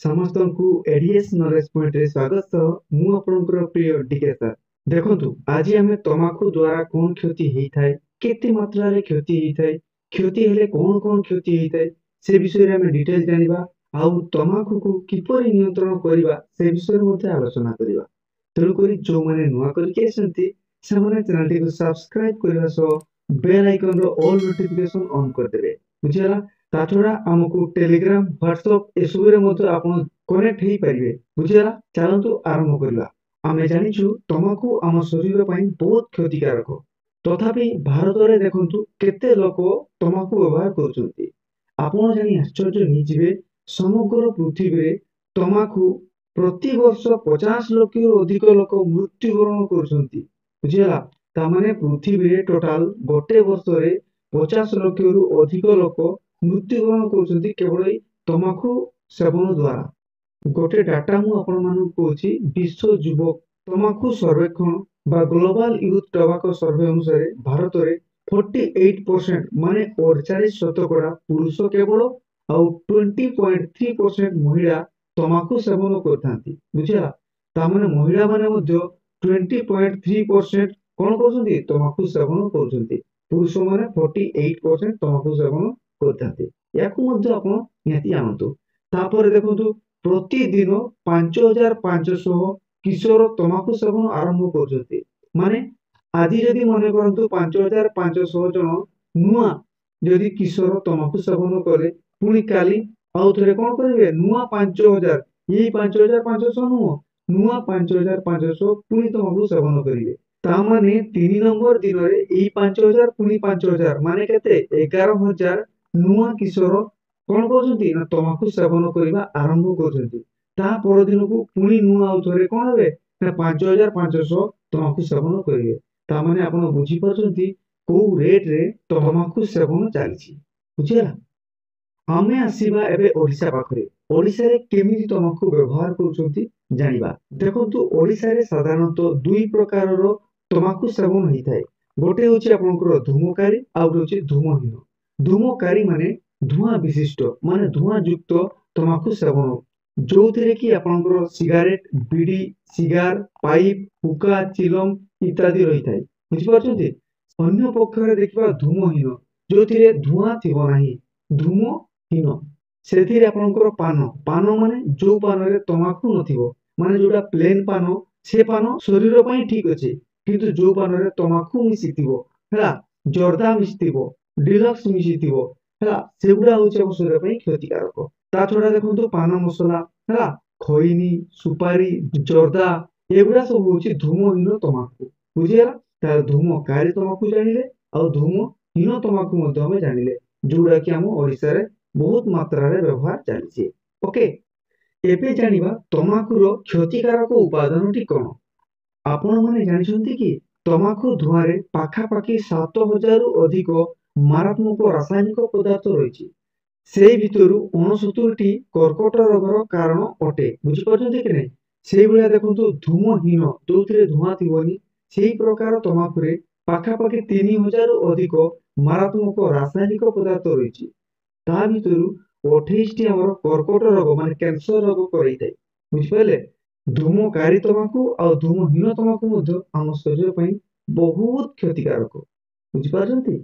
ସମସ୍ତଙ୍କୁ ADS knowledge ପଏଣ୍ଟରେ ସ୍ୱାଗତ। ମୁଁ ଆପଣଙ୍କର ପ୍ରିୟ ଡିକେ ସାର୍। ଦେଖନ୍ତୁ, ଆଜି ଆମେ ତମାଖୁ ଦ୍ୱାରା କଣ କ୍ଷତି ହେଇଥାଏ, କେତେ ମାତ୍ରାରେ କ୍ଷତି ହେଇଥାଏ, କ୍ଷତି ହେଲେ କଣ କଣ କ୍ଷତି ହେଇଥାଏ ସେ ବିଷୟରେ ଆମେ ଡିଟେଲ ଜାଣିବା। ଆଉ ତମାଖୁକୁ କିପରି ନିୟନ୍ତ୍ରଣ କରିବା ସେ ବିଷୟରେ ମଧ୍ୟ ଆଲୋଚନା କରିବା। ତେଣୁକରି ଯୋଉମାନେ ନୂଆ କରିକି ଆସିଛନ୍ତି ସେମାନେ ଚ୍ୟାନେଲଟିକୁ ସବସ୍କ୍ରାଇବ କରିବା ସହ ବେଲ୍ ଆଇକନର ଅଲ୍ ନୋଟିଫିକେସନ ଅନ୍ କରିଦେବେ। ବୁଝିଗଲା? ତା ଛଡା ଆମକୁ ଟେଲିଗ୍ରାମ, ହ୍ୱାଟ୍ସଆପ ଏସବୁରେ ମଧ୍ୟ ଆପଣ କନେକ୍ଟ ହେଇପାରିବେ। ବୁଝିଗଲା? ଚାଲନ୍ତୁ ଆରମ୍ଭ କରିବା। ଆମେ ଜାଣିଛୁ ତମାଖୁ ଆମ ଶରୀର ପାଇଁ ବହୁତ କ୍ଷତିକାରକ। ତଥାପି ଭାରତରେ ଦେଖନ୍ତୁ କେତେ ଲୋକ ତମାଖୁ ବ୍ୟବହାର କରୁଛନ୍ତି। ଆପଣ ଜାଣି ଆଶ୍ଚର୍ଯ୍ୟ ହେଇଯିବେ, ସମଗ୍ର ପୃଥିବୀରେ ତମାଖୁ ପ୍ରତିବର୍ଷ 50 ଲକ୍ଷରୁ ଅଧିକ ଲୋକ ମୃତ୍ୟୁବରଣ କରୁଛନ୍ତି। ବୁଝିଗଲା? ତାମାନେ ପୃଥିବୀରେ ଟୋଟାଲ ଗୋଟେ ବର୍ଷରେ 50 ଲକ୍ଷରୁ ଅଧିକ ଲୋକ ମୃତ୍ୟୁବରଣ କରୁଛନ୍ତି କେବଳ ଏଇ ତମାଖୁ ସେବନ ଦ୍ୱାରା। ଗୋଟେ ଡାଟା ମୁଁ ଆପଣମାନଙ୍କୁ କହୁଛି, ବିଶ୍ୱ ଯୁବ ତମାଖୁ ସର୍ବେକ୍ଷଣ ବା ଗ୍ଲୋବାଲ ୟୁଥ ଟବାକୋ ସର୍ଭେ ଅନୁସାରେ ଭାରତରେ 48% ମାନେ 48% ପୁରୁଷ କେବଳ ଆଉ 20.3% ମହିଳା ତମାଖୁ ସେବନ କରିଥାନ୍ତି। ବୁଝିଲା? ତାମାନେ ମହିଳା ମାନେ ମଧ୍ୟ 20.3% କଣ କରୁଛନ୍ତି? ତମାଖୁ ସେବନ କରୁଛନ୍ତି। ପୁରୁଷ ମାନେ 48% ତମାଖୁ ସେବନ କରିଥାନ୍ତି। ଏହାକୁ ମଧ୍ୟ ଆପଣ ନିହାତି ଜାଣନ୍ତୁ। ତାପରେ ଦେଖନ୍ତୁ, ପ୍ରତିଦିନ 5500 କିଶୋର ତମାଖୁ ସେବନ ଆରମ୍ଭ କରୁଛନ୍ତି। ମାନେ ଆଜି ଯଦି ମନେ କରନ୍ତୁ 5500 ଜଣ ନୂଆ ଯଦି କିଶୋର ତମାଖୁ ସେବନ କଲେ, ପୁଣି କାଲି ଆଉ ଥରେ କଣ କରିବେ? ନୂଆ 5000, ଏଇ 5500 ନୁହଁ, ନୂଆ 5500 ପୁଣି ତମାଖୁ ସେବନ କରିବେ। ତାମାନେ 3 ନମ୍ବର ଦିନରେ ଏଇ 5000 ପୁଣି 5000 ମାନେ କେତେ? 11000 ନୂଆ କିଶୋର କଣ କରୁଛନ୍ତି? ନା ତମାଖୁ ସେବନ କରିବା ଆରମ୍ଭ କରୁଛନ୍ତି। ତା ପରଦିନକୁ ପୁଣି ନୂଆ ଆଉ ଥରେ କଣ ହେବେ? ନା 5500 ତମାଖୁ ସେବନ କରିବେ। ତାମାନେ ଆପଣ ବୁଝିପାରୁଛନ୍ତି କୋଉ ରେଟରେ ତମାଖୁ ସେବନ ଚାଲିଛି। ବୁଝିଲା? ଆମେ ଆସିବା ଏବେ ଓଡ଼ିଶା ପାଖରେ। ଓଡ଼ିଶାରେ କେମିତି ତମାଖୁ ବ୍ୟବହାର କରୁଛନ୍ତି ଜାଣିବା। ଦେଖନ୍ତୁ, ଓଡ଼ିଶାରେ ସାଧାରଣତଃ ଦୁଇ ପ୍ରକାରର ତମାଖୁ ସେବନ ହେଇଥାଏ। ଗୋଟେ ହଉଛି ଆପଣଙ୍କର ଧୂମକାରୀ, ଆଉ ଗୋଟେ ହଉଛି ଧୂମହୀନ। ଧୂମକାରୀ ମାନେ ଧୂଆଁ ବିଶିଷ୍ଟ, ମାନେ ଧୂଆଁ ଯୁକ୍ତ ତମାଖୁ ସେବନ, ଯୋଉଥିରେ କି ଆପଣଙ୍କର ସିଗାରେଟ, ବିଡି, ସିଗାର, ପାଇପ, ହୁକା, ଚିଲମ ଇତ୍ୟାଦି ରହିଥାଏ। ବୁଝିପାରୁଛନ୍ତି? ଅନ୍ୟ ପକ୍ଷରେ ଦେଖିବା ଧୂମହୀନ, ଯୋଉଥିରେ ଧୂଆଁ ଥିବ ନାହିଁ। ଧୂମହୀନ ସେଥିରେ ଆପଣଙ୍କର ପାନ, ପାନ ମାନେ ଯୋଉ ପାନରେ ତମାଖୁ ନଥିବ, ମାନେ ଯୋଉଟା ପ୍ଲେନ ପାନ, ସେ ପାନ ଶରୀର ପାଇଁ ଠିକ ଅଛି। କିନ୍ତୁ ଯୋଉ ପାନରେ ତମାଖୁ ମିଶିଥିବ, ହେଲା, ଜର୍ଦା ମିଶିଥିବ, ଡିଲକ୍ସ ମିଶିଥିବ, ହେଲା, ସେଗୁଡା ହଉଛି ଆମ ଶରୀର ପାଇଁ କ୍ଷତିକାରକ। ତା ଛଡା ଦେଖନ୍ତୁ ପାନ ମସଲା, ହେଲା, ଖଇନି, ସୁପାରି, ଜର୍ଦା ଏଗୁଡା ସବୁ ହଉଛି ଧୂମହୀନ ତମାଖୁ। ବୁଝିଗଲା? ତାହେଲେ ଧୂମକାରୀ ତମାଖୁ ଜାଣିଲେ, ଆଉ ଧୂମହୀନ ତମାଖୁ ମଧ୍ୟ ଆମେ ଜାଣିଲେ, ଯୋଉଟା କି ଆମ ଓଡ଼ିଶାରେ ବହୁତ ମାତ୍ରାରେ ବ୍ୟବହାର ଚାଲିଛି। ଓକେ, ଏବେ ଜାଣିବା ତମାଖୁର କ୍ଷତିକାରକ ଉପାଦାନଟି କଣ। ଆପଣମାନେ ଜାଣିଛନ୍ତି କି ତମାଖୁ ଧୂଆଁରେ ପାଖାପାଖି 7000ରୁ ଅଧିକ ମାରାତ୍ମକ ରାସାୟନିକ ପଦାର୍ଥ ରହିଛି। ସେଇ ଭିତରୁ 69ଟି କର୍କଟ ରୋଗର କାରଣ ଅଟେ। ବୁଝିପାରୁଛନ୍ତି କି ନାହିଁ? ସେଇଭଳିଆ ଦେଖନ୍ତୁ ଧୂମହୀନ, ଯୋଉଥିରେ ଧୂଆଁ ଥିବନି, ସେଇ ପ୍ରକାର ତମାଖୁରେ ପାଖାପାଖି 3000ରୁ ଅଧିକ ମାରାତ୍ମକ ରାସାୟନିକ ପଦାର୍ଥ ରହିଛି। ତା ଭିତରୁ 28ଟି ଆମର କର୍କଟ ରୋଗ ମାନେ କ୍ୟାନ୍ସର ରୋଗ କରାଇଥାଏ। ବୁଝିପାରିଲେ? ଧୂମକାରୀ ତମାଖୁ ଆଉ ଧୂମହୀନ ତମାଖୁ ମଧ୍ୟ ଆମ ଶରୀର ପାଇଁ ବହୁତ କ୍ଷତିକାରକ। ବୁଝିପାରୁଛନ୍ତି?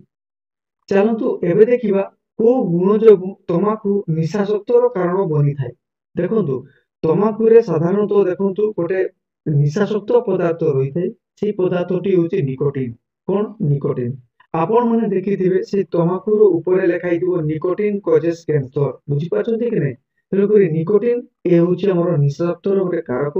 ଚାଲନ୍ତୁ ଏବେ ଦେଖିବା କୋଉ ଗୁଣ ଯୋଗୁଁ ତମାଖୁ ନିଶାଶକ୍ତର କାରଣ ବନିଥାଏ। ଦେଖନ୍ତୁ, ତମାଖୁରେ ସାଧାରଣତଃ ଦେଖନ୍ତୁ ଗୋଟେ ନିଶାଶକ୍ତ ପଦାର୍ଥ ରହିଥାଏ। ସେଇ ପଦାର୍ଥଟି ହଉଛି ନିକୋଟିନ। କଣ? ନିକୋଟିନ। ଆପଣ ମାନେ ଦେଖିଥିବେ ସେ ତମାଖୁର ଉପରେ ଲେଖା ହେଇଥିବ ନିକୋଟିନ କଜେସ୍ କ୍ୟାନ୍ସର। ବୁଝିପାରୁଛନ୍ତି କି ନାହିଁ? ତେଣୁକରି ନିକୋଟିନ ଏ ହଉଛି ଆମର ନିଶାଶକ୍ତର ଗୋଟେ କାରକ।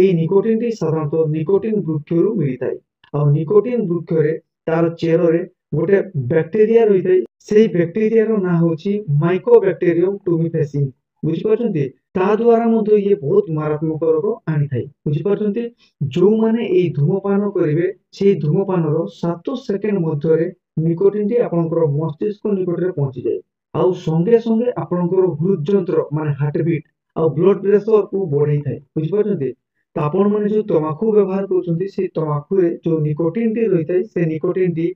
ଏଇ ନିକୋଟିନଟି ସାଧାରଣତଃ ନିକୋଟିନ ବୃକ୍ଷରୁ ମିଳିଥାଏ। ଆଉ ନିକୋଟିନ ବୃକ୍ଷରେ ତାର ଚେରରେ ଗୋଟେ ବ୍ୟାକ୍ଟେରିଆ ରହିଥାଏ। ସେଇ ବ୍ୟାକ୍ଟେରିଆର ନାଁ ହଉଛି ମାଇକୋବ୍ୟାକ୍ଟେରିୟମ ଟୁମିଫେସିନ୍। ବୁଝିପାରୁଛନ୍ତି? ତା ଦ୍ୱାରା ମଧ୍ୟ ଇଏ ବହୁତ ମାରାତ୍ମକ ରୋଗ ଆଣିଥାଏ। ବୁଝିପାରୁଛନ୍ତି? ଯୋଉମାନେ ଏଇ ଧୂମପାନ କରିବେ, ସେଇ ଧୂମପାନର 7 ସେକେଣ୍ଡ ମଧ୍ୟରେ ନିକୋଟିନଟି ଆପଣଙ୍କର ମସ୍ତିଷ୍କ ନିକଟରେ ପହଞ୍ଚିଯାଏ। ଆଉ ସଙ୍ଗେ ସଙ୍ଗେ ଆପଣଙ୍କର ହୃଦଯନ୍ତ୍ର ମାନେ ହାର୍ଟବିଟ୍ ଆଉ ବ୍ଲଡ ପ୍ରେସରକୁ ବଢେଇଥାଏ। ବୁଝିପାରୁଛନ୍ତି? ତ ଆପଣ ମାନେ ଯୋଉ ତମାଖୁ ବ୍ୟବହାର କରୁଛନ୍ତି, ସେଇ ତମାଖୁରେ ଯୋଉ ନିକୋଟିନଟି ରହିଥାଏ, ସେ ନିକୋଟିନଟି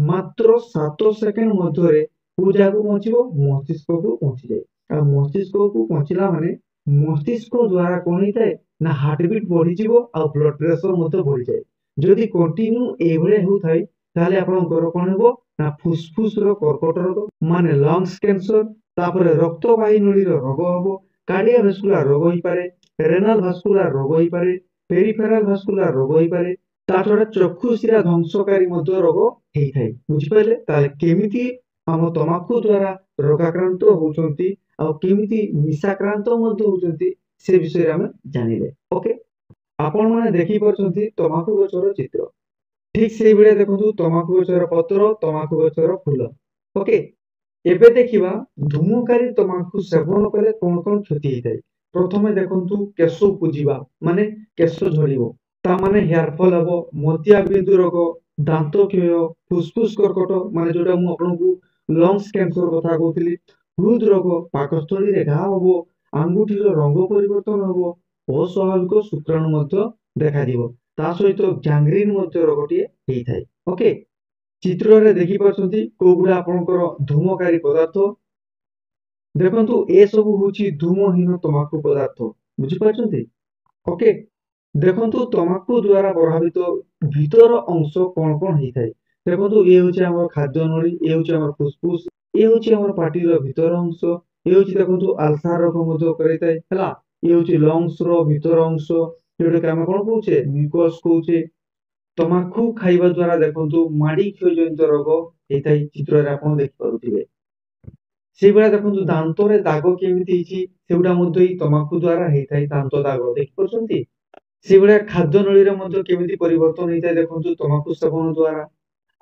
ମାତ୍ର 7 ସେକେଣ୍ଡ ମଧ୍ୟରେ କୋଉ ଜାଗାକୁ ପହଞ୍ଚିବ? ମସ୍ତିଷ୍କକୁ ପହଞ୍ଚିଯାଏ। ଆଉ ମସ୍ତିଷ୍କକୁ ପହଞ୍ଚିଲା ମାନେ मस्तिष्क द्वारा कौन होता है ना हार्टबीट बढ़ी जीवो आ ब्लड प्रेशर मध्य बढ़ी जाए जदि कंटिन्यू एभले होउथाय ताले आपनकर कोन हेबो ना फुसफुस रो कर्कट रोग माने लंग्स कैंसर तापरे रक्तवाही नळी रो रोग हबो कार्डियोभास्कुलर रोग होई पारे रेनाल भास्कुलर रोग होई पारे पेरिफेराल भास्कुलर रोग होई पारे ता छडा चक्षु शिरा ध्वंसकारी मध्य रोग हेई थाय बुझि पाले ताले केमिति हम तमाकू द्वारा रोगाक्रांत होउचंती आ केमिति निशाक्रांत मध्य होउचंती से विषय हम जानिले ओके आपण माने देखि परछंती तमाकू गछर चित्र ठीक से बेले देखंतु तमाकू गछर पत्र तमाकू गछर फूल ओके एबे देखिबा धूमकारी तमाकू सेवन कले कोन कोन क्षति हेतै प्रथमे देखंतु केश उपुजिबा माने केश झड़िबो ता माने हेयर फॉल हबो मोतिया बिंदु रोग दांत क्षय फुसफुस कर्कट माने जोटा मु आपनकू लंग्स कैंसर कथा कहउतली हृद रोग पाकस्थली रे घा हबो आंगुठी रो रंग परिवर्तन हबो अस्वाभाविक शुक्राणु मध्य देखा दिबो ता सहित गैंग्रीन मध्य रोगटी हेइथाय ओके चित्र रे देखि परछंती कोगुडा आपनकर धूमकारी पदार्थ देखंतु ए सब होची धूमहीन तमाकू पदार्थ बुझि परछंती ओके देखंतु तमाकू द्वारा प्रभावित भीतर अंश कोन कोन हेइथाय देखंतु ए होची हमर खाद्य नळी ए होची हमर फुसफुस ए होची हमर पाटी रो भीतर अंश ए होची देखंतु अल्सर रोग मध्य करिताय हला ए होची लंग्स रो भीतर अंश जोटा के हम कोन कहूचे म्यूकस कहूचे तमाकू खाइबा द्वारा देखंतु माडी क्षयजनित रोग हेइथाय चित्र रे आपण देखि पारुथिबे से बेला देखंतु दांत रे दाग केमिति हिची सेउडा मध्य ही तमाकू द्वारा हेइथाय दांत दाग देखि परछंती से बेला खाद्य नळी रे मध्य केमिति परिवर्तन हेइथाय देखंतु तमाकू सेवन द्वारा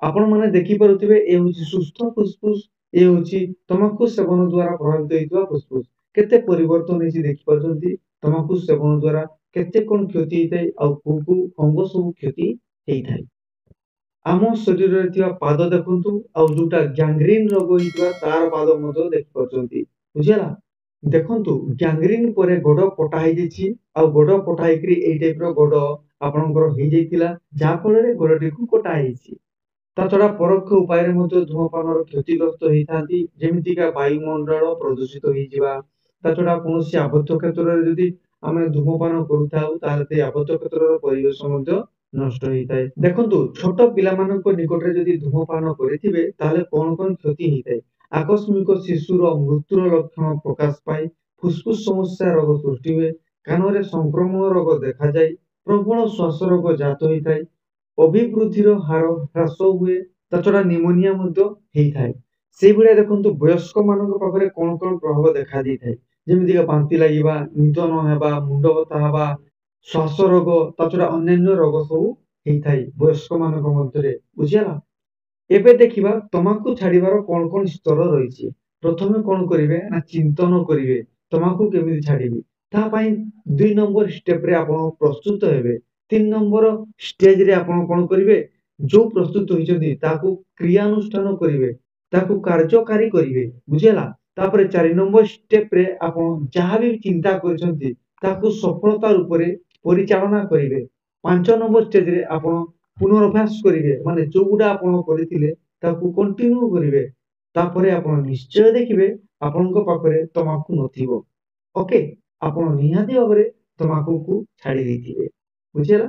आपण माने देखि पारुथिबे ए होची सुस्थ फुसफुस ए होची तमाकू सेवन द्वारा प्रभावित हेइतबा फुसफुस केते परिवर्तन हेची देखि परछंती तमाकू सेवन द्वारा केते कोन क्षति हेइथाय आ कोकू अंग सब क्षति हेइथाय आम शरीर रे पाद देखंतु आ जोटा गैंग्रीन रोग होइतबा तार पाद मधो देखि परछंती बुझिला देखंतु गैंग्रीन परे गोड़ कटा हेइ जेछि आ गोड़ कटा हेकरी एई टाइप रो गोड़ आपनकर हेइ जेतिला जा फल रे गोड़टी को कटा हेइछि ता छडा परोक्ष उपाय रे मधो धूमपान रो क्षतिग्रस्त हेइथांती जेमिति का वायुमंडल प्रदूषित होई जिबा ता छडा कोनोसी आबद्ध क्षेत्र रे जदि आमे धूमपान करूथाउ ताले ते आबद्ध क्षेत्र रो परिवेश मधो नष्ट हेइताय देखंतु छोट पिलामानक निकट रे जदि धूमपान करिथिबे ताले कोन कोन क्षति हेइताय आकस्मिक शिशुर मृत्युर लक्षण प्रकाश पाए फुसफुस समस्या रोग सृष्टि हुए कान रे संक्रमण रोग देखा जाय प्रबल श्वास रोग जात होइताय अभिवृद्धिर हार ह्रास हुए ताछड़ा निमोनिया मध्य हेइथाय सेई भलिया देखंतु वयस्क मानक पाखरे कोन कोन प्रभाव देखा देइथाय जेमिति का बांति लागिबा निद न हेबा मुंड बथा हेबा श्वास रोग ताछड़ा अन्यान्य रोग सब हेइथाय वयस्क मानक मध्यरे बुझिला एबे देखिबा तमाकू छाड़िबार कोन कोन स्तर रहिछि प्रथमे कोन करिवे ना चिंतन करिवे तमाकू केमिति छाड़िबे ता पई 2 नंबर स्टेप रे आपण प्रस्तुत हेबे 3 नंबर स्टेज रे आपण कोन करिवे जो प्रस्तुत होइछथि ताकू क्रियानुष्ठान करिवे ताकू कार्यकारी करिवे बुझिला तापरे 4 नंबर स्टेप रे आपण जहा भी चिंता करछथि ताकू सफलता रूप रे परिचालना करिवे 5 नंबर स्टेज रे आपण पुनर्भ्यास करिवे माने जो गुडा आपण करिथिले ताकू कंटिन्यू करिवे तापरे आपण निश्चय देखिबे आपनक पाखरे तमाकू नथिबो ओके आपण निहाती भाबरे तमाकू को छाड़ी देथिबे बुझिला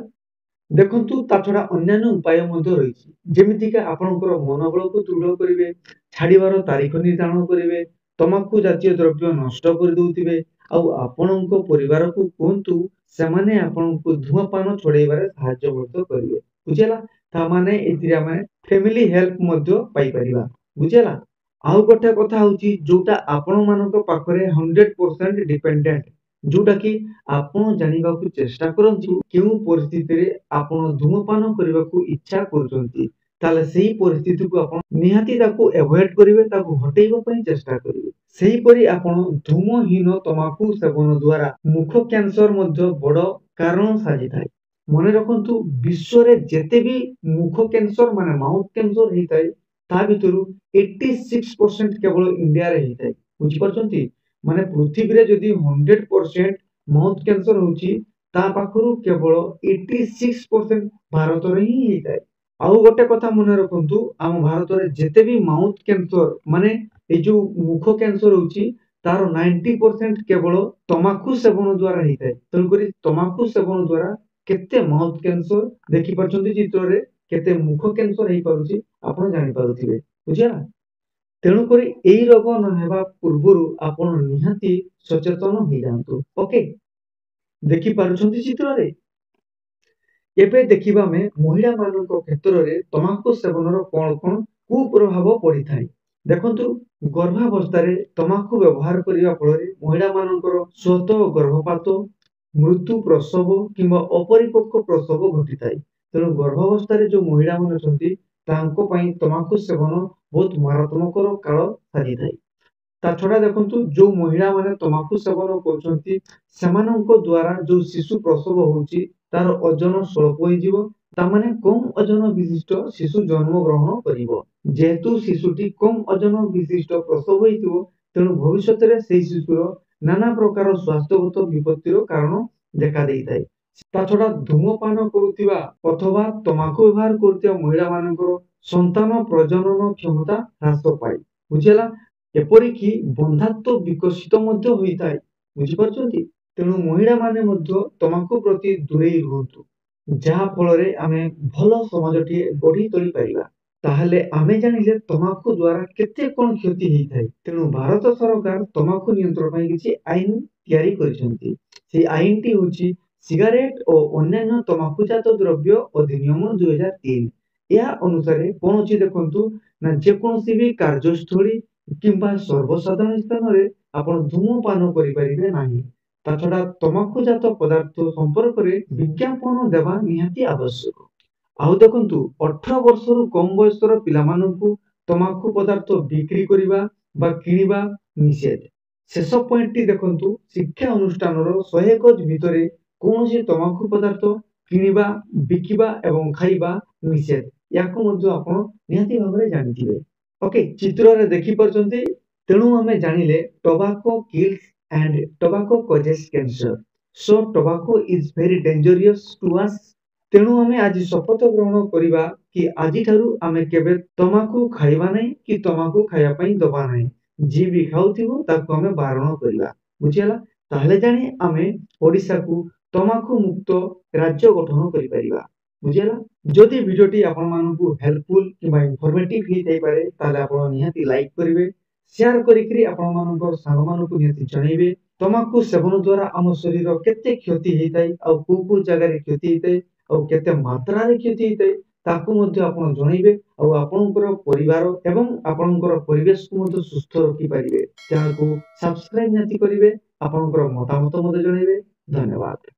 देखंतु ता छडा अन्यान्य उपाय मध्ये रहिछि जेमिति का आपनकर मनोबल को दृढ़ करिवे छाड़ीबार तारीख निर्धारण करिवे तमाकू जातीय द्रव्य नष्ट कर दउथिबे आ आपनक परिवार को कोंतु सेमाने आपनक धूमपान छोड़ेबारे सहाय्य मध्ये करिवे बुझिला ता माने एतिरा माने फैमिली हेल्प मध्ये पाई परिबा बुझिला आउ गोटे कथा होची जोटा आपण मानक पाखरे 100% डिपेंडेंट जोटा कि आपण जानिबा को चेष्टा करंतु केउ परिस्थिति रे आपण धूमपान करबा को इच्छा करजंती ताले सेही परिस्थिति को आपण निहाती ताको अवॉइड करिवे ताको हटेइबा पई चेष्टा करिवे सेही परि आपण धूमहीन तमाकू सेवन द्वारा मुख कैंसर मध्ये बड़ कारण साजी थाय मने रखंतु विश्व रे जेते भी मुख कैंसर माने माउथ कैंसर हेइताय ता भितरु 86% केवल इंडिया रे हेइताय बुझि परछंती माने पृथ्वी रे जदि 100% माउथ कैंसर होची ता पाखरु केवल 86% भारत रे ही हेइताय आउ गोटे कथा मने रखंतु हम भारत रे जेते भी माउथ कैंसर माने ए जो मुख कैंसर होची तार 90% केवल तमाकू सेवन द्वारा ही थाए। तेणुकरी तमाकू सेवन द्वारा केते माउथ कैंसर देखि पारछंती चित्र रे केते मुख कैंसर हेई पारुची आपण जानि पारुथिबे बुझिया। तेणुकरी एई रोग न हेबा पूर्वरु आपण निहाती सचेतन हो जांतु। ओके देखि पारुछंती चित्र रे एबे देखिबा में महिला मानक क्षेत्र रे तमाकू सेवन कोन कोन कुप्रभाव पड़ी थाए। देखंतु गर्भावस्था रे तमाकू व्यवहार करिया फल महिला मानकर स्वतः गर्भपात मृत्यु प्रसव किंबा अपरिपक्व प्रसव घटी थाए। तेणु गर्भावस्था रे जो महिला मान अछंती तांको पई तमाकू सेवन बहुत मारात्मक काल साजी थाए। ता छड़ा देखंतु जो महिला माने तमाकू सेवन करछंती सेमानंको द्वारा जो शिशु प्रसव होउची तार ओजन स्वल्प होई जीवो। तामाने कम ओजन विशिष्ट शिशु जन्म ग्रहण करिवो। जेहेतु शिशुटी कम ओजन विशिष्ट प्रसव होइतिवो तेणु भविष्यत रे सेई शिशुर नाना प्रकार स्वास्थ्यगत विपत्तिर कारण देखा देइताय। ता छड़ा धूमपान करुथिबा अथवा तमाकू व्यवहार करुथिबा महिला मानकर संतान प्रजनन क्षमता ह्रास पाए बुझिला। एपरिकी बंधात्व विकसित मध्य होइताय बुझि पारछंती। तेणु महिला माने मध्य तमाकू प्रति दूरेई रुहंतु जहा फल रे आमे भलो समाजटी गढ़ी तोली परिबा। ताहले आमे जानिले तमाकू द्वारा केते कोन क्षति हेइथाय। तेणु भारत सरकार तमाकू नियंत्रण पई किछि आईन तयारी करिसंती। से आईनटी होछि सिगारेट और अन्यान्य तमाकूजात द्रव्य अधिनियम 2003। या अनुसारे कोन अछि देखंतु ना जे कोनसी भी कार्यस्थली किंबा सर्वसाधारण स्थान रे आपण धूमपान करि परिबे नाही। ता छड़ा तमाकूजात पदार्थ संपर्क रे विज्ञापन देवा निहाती आवश्यक। आउ देखंतु 18 वर्षरु कम बयसर पिलामानंकु तमाकू पदार्थ बिक्री करिबा बा किनिबा निषेध। शेष पॉइंटटी देखंतु शिक्षा अनुष्ठानर 100 गज भितरे कोनोसी तमाकू पदार्थ किनिबा बिकिबा एवं खाइबा निषेध। याको मध्य आपण निहाती भाबरे जानिथिबे। ओके चित्र रे देखि परछंती। तेणु आमे जानिले tobacco kills and tobacco causes cancer. So tobacco is very dangerous to us. तेणु आमे आज शपथ ग्रहण करिबा कि आजि ठारू आमे केबे तमाकू खाइबा नै कि तमाकू खाइया पई दबा नै। जी भी खाउथिबो ताको आमे बारण करिबा बुझियला। ताहले जानि आमे ओडिसा को तमाकू मुक्त राज्य गठन करि परिबा बुझियला। जदि भिडियोटी आपण मानकु हेल्पफुल किबा इन्फॉर्मेटिव हि थाई पारे ताले आपण निहाती लाइक करिवे शेयर करिकरी आपण मानकर साग मानकु निहाती जणैबे। तमाकू सेवन द्वारा आम शरीर केते क्षति हेइताय आ को जगह रे क्षति हेइताय आ केते मात्रा रे क्षति हेइताय ताकू मध्य आपण जणैबे आ आपणकर परिवार एवं आपणकर परिवेश को मध्य सुस्थ रखि परिबे। चैनल को सब्सक्राइब निहाती करिवे आपणकर मतामत मध्य जणैबे। धन्यवाद।